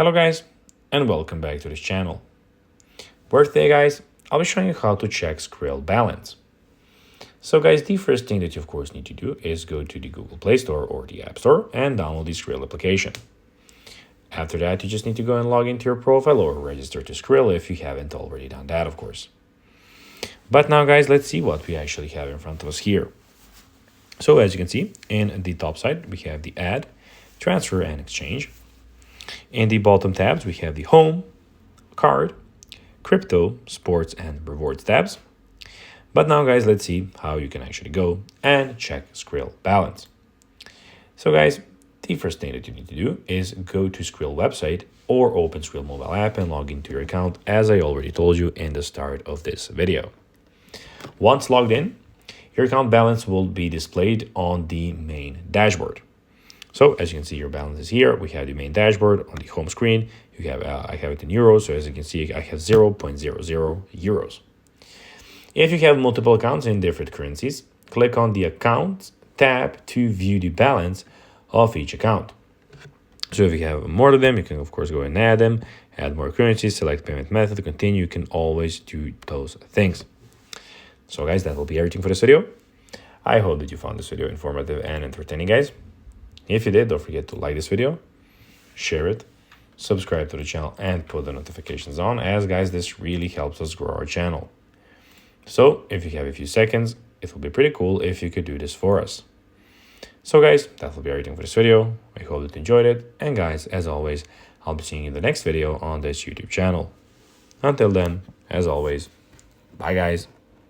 Hello guys, and welcome back to this channel. Where today guys, I'll be showing you how to check Skrill Balance. So guys, the first thing that you of course need to do is go to the Google Play Store or the App Store and download the Skrill application. After that, you just need to go and log into your profile or register to Skrill if you haven't already done that, of course. But now guys, let's see what we actually have in front of us here. So as you can see, in the top side, we have the Add, Transfer and Exchange. In the bottom tabs, we have the Home, Card, Crypto, Sports, and Rewards tabs. But now, guys, let's see how you can actually go and check Skrill Balance. So, guys, the first thing that you need to do is go to Skrill website or open Skrill mobile app and log into your account, as I already told you in the start of this video. Once logged in, your account balance will be displayed on the main dashboard. So as you can see, your balance is here. We have the main dashboard on the home screen. You have I have it in euros. So as you can see, I have 0.00 euros. If you have multiple accounts in different currencies, click on the Accounts tab to view the balance of each account. So if you have more of them, you can of course go and add them, add more currencies, select payment method, continue. You can always do those things. So guys, that will be everything for this video. I hope that you found this video informative and entertaining, guys. If you did, don't forget to like this video, share it, subscribe to the channel, and put the notifications on, as guys, this really helps us grow our channel. So if you have a few seconds, it will be pretty cool if you could do this for us. So guys, that will be everything for this video. I hope that you enjoyed it. And guys, as always, I'll be seeing you in the next video on this YouTube channel. Until then, as always, bye guys.